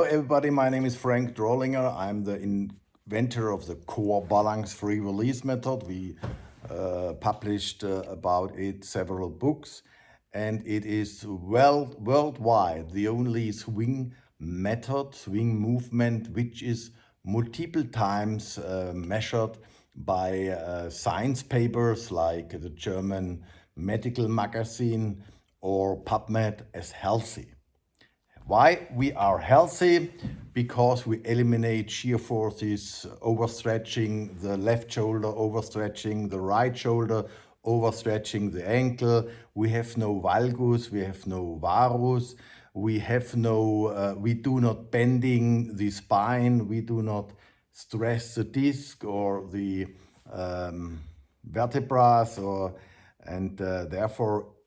Hello everybody, my name is Frank Drollinger. I'm the inventor of the Core-Balance FREE-RELEASE Methode. We published about it several books, and it is worldwide the only swing method, swing movement, which is multiple times measured by science papers like the German medical magazine or PubMed as healthy. Why we are healthy? Because we eliminate shear forces, overstretching the left shoulder, overstretching the right shoulder, overstretching the ankle. We have no valgus, we have no varus, we do not bending the spine, we do not stress the disc or the vertebrae,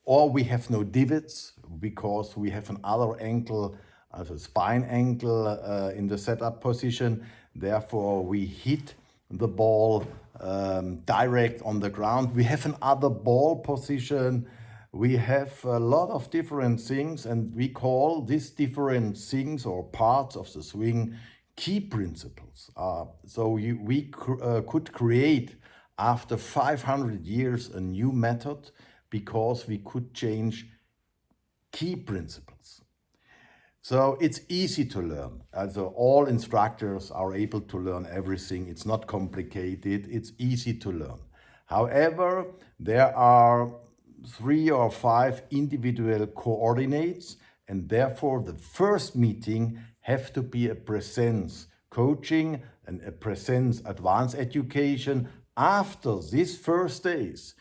or we have no divots because we have another ankle, as a spine ankle in the setup position. Therefore, we hit the ball direct on the ground. We have another ball position. We have a lot of different things, and we call these different things or parts of the swing key principles. We could create after 500 years a new method because we could change key principles. So it's easy to learn. Also all instructors are able to learn everything. It's not complicated, it's easy to learn. However, there are 3 or 5 individual coordinates, and therefore the first meeting have to be a presence coaching and a presence advanced education. After these first days,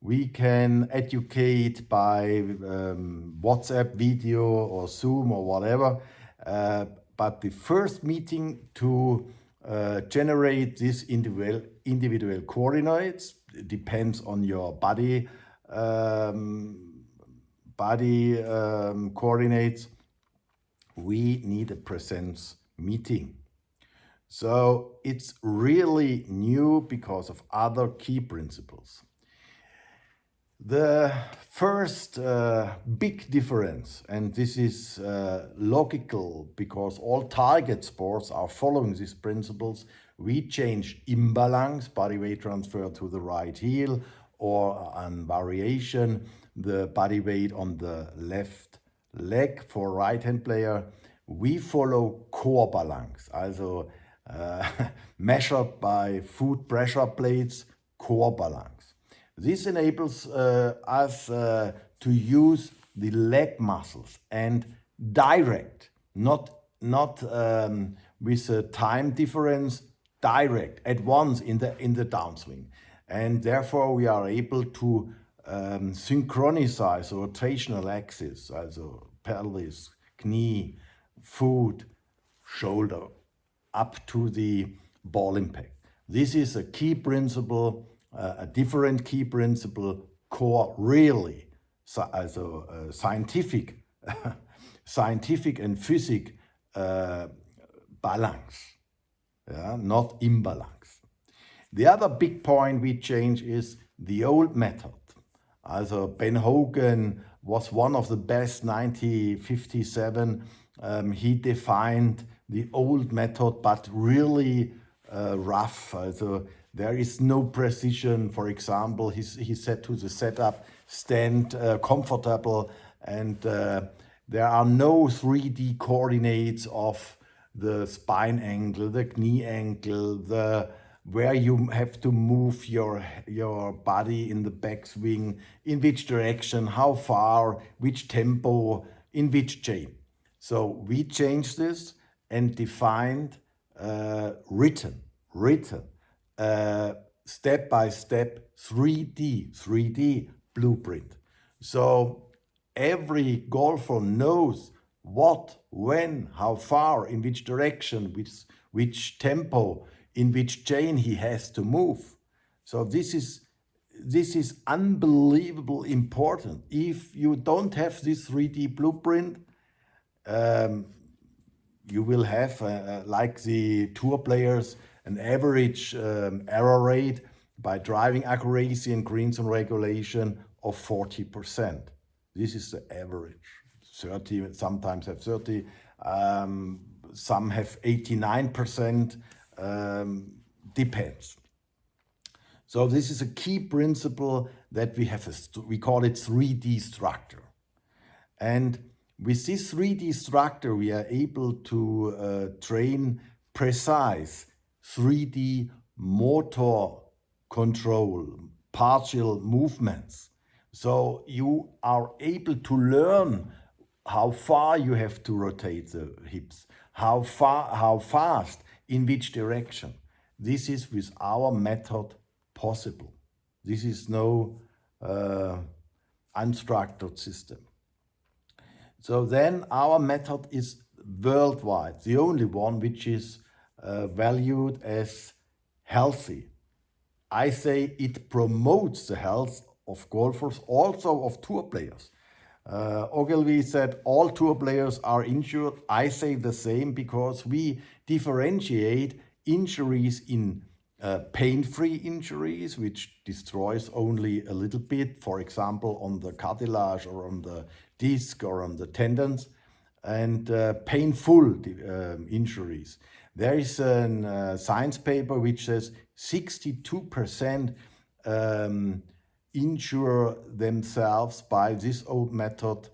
we can educate by WhatsApp video or Zoom or whatever, but the first meeting to generate these individual coordinates depends on your body coordinates. We need a presence meeting. So it's really new because of other key principles. The first big difference, and this is logical because all target sports are following these principles, we change imbalance, body weight transfer to the right heel, or on variation, the body weight on the left leg for right-hand player. We follow core balance, also measured by foot pressure plates, core balance. This enables us to use the leg muscles and direct, not with a time difference, direct at once in the downswing. And therefore we are able to synchronize the rotational axis, also pelvis, knee, foot, shoulder, up to the ball impact. This is a key principle, a different key principle, core really, scientific, scientific and physic balance, not imbalance. The other big point we change is the old method. Also Ben Hogan was one of the best, 1957. He defined the old method, but really rough. Also there is no precision. For example, he said to the setup, stand comfortable, and there are no 3D coordinates of the spine angle, the knee angle, where you have to move your body in the backswing, in which direction, how far, which tempo, in which chain. So we changed this and defined written step by step 3D blueprint. So every golfer knows what, when, how far, in which direction, which tempo, in which chain he has to move. So this is unbelievable important. If you don't have this 3D blueprint, you will have, like the tour players, an average error rate by driving accuracy and greens on regulation of 40%. This is the average. 30, sometimes have 30, some have 89%, depends. So this is a key principle that we have, we call it 3D structure. And with this 3D structure, we are able to train precise 3D motor control, partial movements. So you are able to learn how far you have to rotate the hips, how fast, in which direction. This is with our method possible. This is no unstructured system. So then our method is worldwide, the only one which is valued as healthy. I say it promotes the health of golfers, also of tour players. Ogilvy said all tour players are injured. I say the same because we differentiate injuries in pain-free injuries, which destroys only a little bit, for example, on the cartilage or on the disc or on the tendons, and painful injuries. There is a science paper which says 62% injure themselves by this old method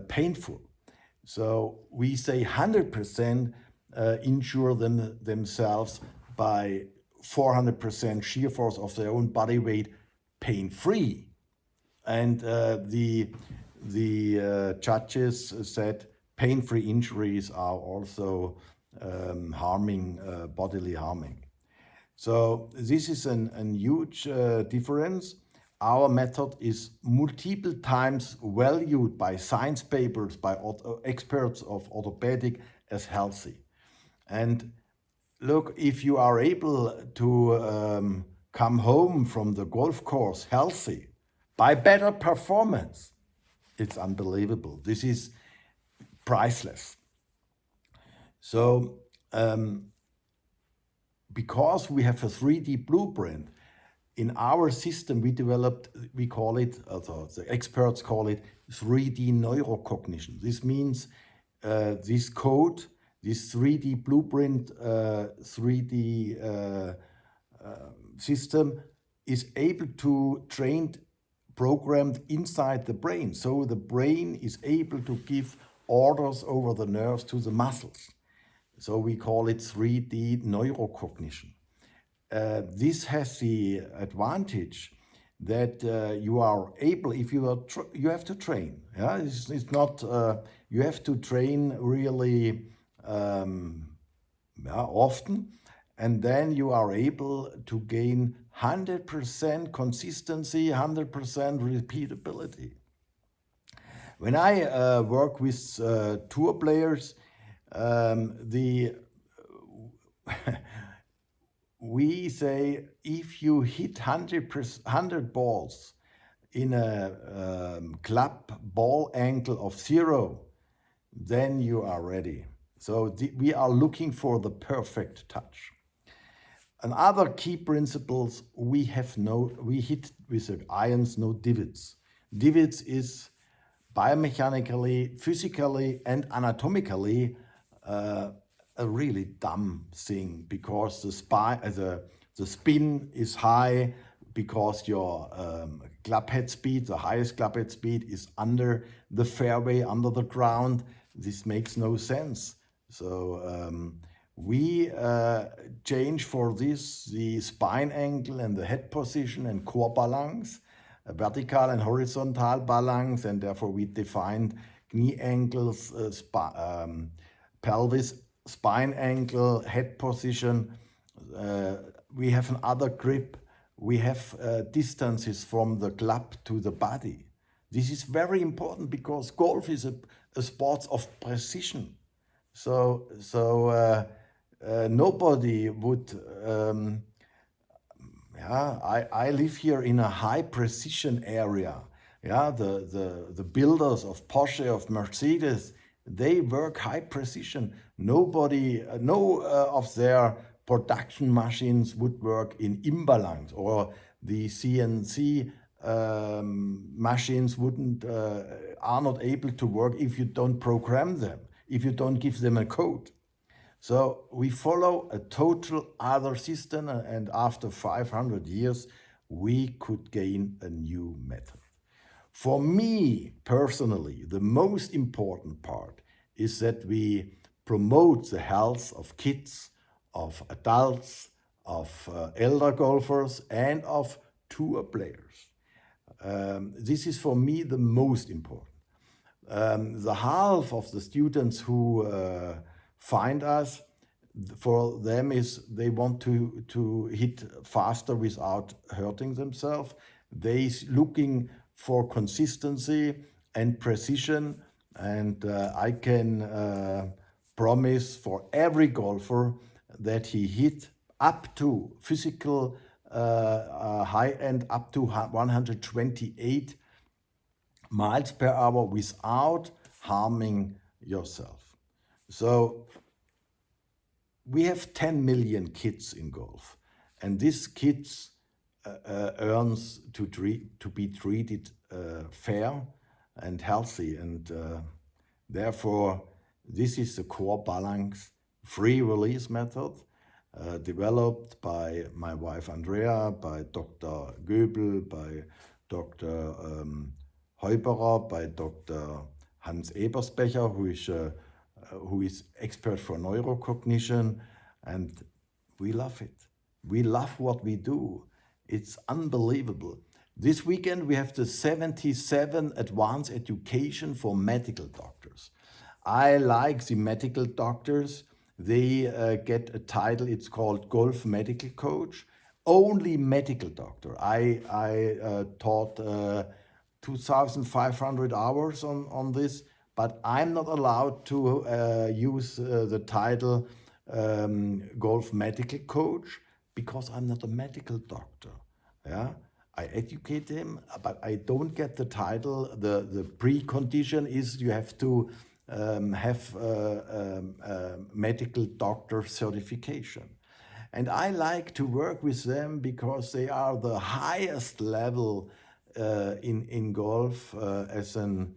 painful. So we say 100% injure themselves by 400% shear force of their own body weight pain-free. And the judges said pain-free injuries are also harming, bodily harming. So this is a huge difference. Our method is multiple times valued by science papers, by experts of orthopedic as healthy. And look, if you are able to come home from the golf course healthy, by better performance, it's unbelievable. This is priceless. So because we have a 3D blueprint, in our system we developed, we call it, the experts call it 3D neurocognition. This means this code, this 3D blueprint, 3D system is able to train programmed inside the brain. So the brain is able to give orders over the nerves to the muscles. So we call it 3D neurocognition. This has the advantage that you are able, if you are, you have to train. Yeah, it's not, you have to train really often, and then you are able to gain 100% consistency, 100% repeatability. When I work with tour players, we say if you hit 100 balls in a club ball angle of 0, then you are ready. So we are looking for the perfect touch. Another key principles, we hit with the irons no divots. Divots is biomechanically, physically, and anatomically a really dumb thing, because the spin is high, because your club head speed, the highest club head speed, is under the fairway, under the ground. This makes no sense. So we change for this the spine angle and the head position and core balance, vertical and horizontal balance, and therefore we defined knee angles, pelvis, spine angle, head position. We have another grip. We have distances from the club to the body. This is very important because golf is a sport of precision. So nobody would. I live here in a high precision area. Yeah, the builders of Porsche, of Mercedes, they work high precision. Nobody, no of their production machines would work in imbalance, or the CNC machines are not able to work if you don't program them. if you don't give them a code. So we follow a total other system, and after 500 years, we could gain a new method. For me personally, the most important part is that we promote the health of kids, of adults, of elder golfers, and of tour players. This is for me the most important. The half of the students who find us, for them is they want to hit faster without hurting themselves. They looking for consistency and precision, and I can promise for every golfer that he hit up to physical high end up to 128 miles per hour without harming yourself. So we have 10 million kids in golf, and these kids earns to be treated fair and healthy, and therefore this is the Core-Balance FREE-RELEASE Method, developed by my wife Andrea, by Dr. Goebel, by Dr. Heuberer, by Dr. Hans Eberspecher, who is expert for neurocognition, and we love it. We love what we do. It's unbelievable. This weekend we have the 77 advanced education for medical doctors. I like the medical doctors. They get a title, it's called Golf Medical Coach. Only medical doctor. I taught 2,500 hours on this, but I'm not allowed to use the title Golf Medical Coach because I'm not a medical doctor. Yeah, I educate him, but I don't get the title. The precondition is you have to have medical doctor certification. And I like to work with them because they are the highest level in golf as an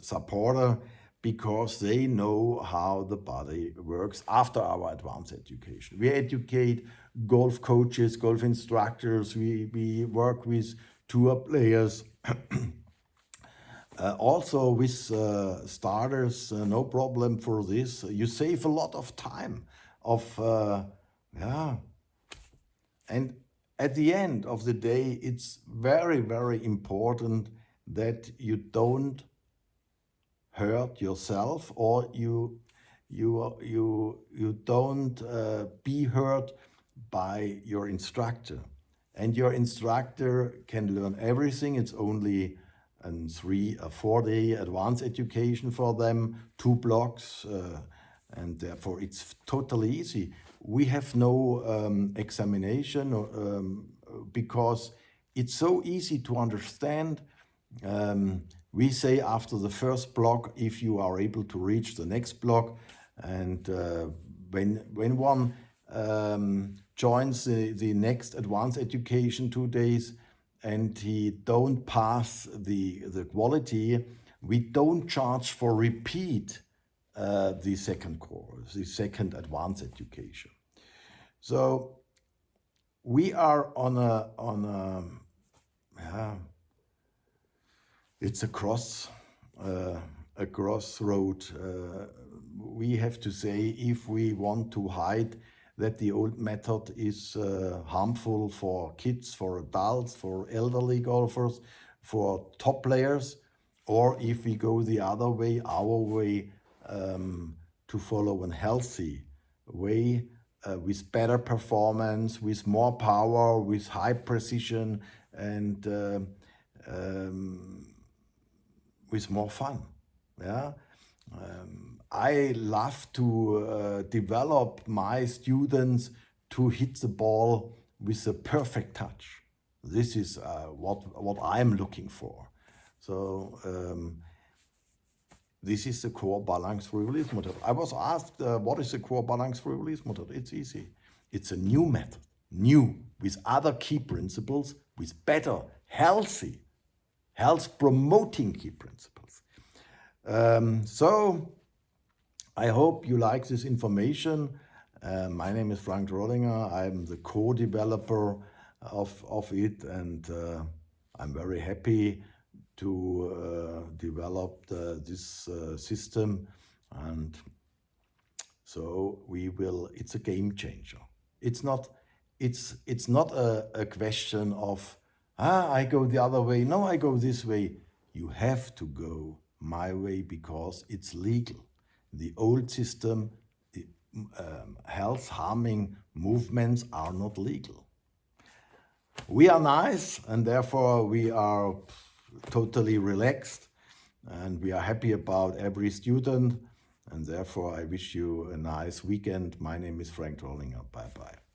supporter, because they know how the body works after our advanced education. We educate golf coaches, golf instructors, we work with tour players, also with starters, no problem for this. You save a lot of time and at the end of the day, it's very, very important that you don't hurt yourself, or you don't be hurt by your instructor. And your instructor can learn everything. It's only a 4-day advanced education for them, 2 blocks, and therefore it's totally easy. We have no examination because it's so easy to understand. We say after the first block, if you are able to reach the next block, and when one joins the next advanced education 2 days and he don't pass the quality, we don't charge for repeat the second course, the second advanced education. So we are on a it's a crossroad. We have to say, if we want to hide that the old method is harmful for kids, for adults, for elderly golfers, for top players, or if we go the other way, our way, to follow a healthy way, with better performance, with more power, with high precision, and with more fun. Yeah, I love to develop my students to hit the ball with a perfect touch. This is what I'm looking for. So this is the Core-Balance FREE-RELEASE Methode. I was asked, what is the Core-Balance FREE-RELEASE Methode? It's easy. It's a new method, new, with other key principles, with better, health-promoting key principles. So I hope you like this information. My name is Frank Rollinger. I'm the co-developer of it, and I'm very happy to develop this system. And so it's a game changer. It's not a question of, I go the other way, no, I go this way. You have to go my way because it's legal. The old system, the health-harming movements are not legal. We are nice, and therefore we are totally relaxed, and we are happy about every student, and therefore I wish you a nice weekend. My name is Frank Rollinger. Bye-bye.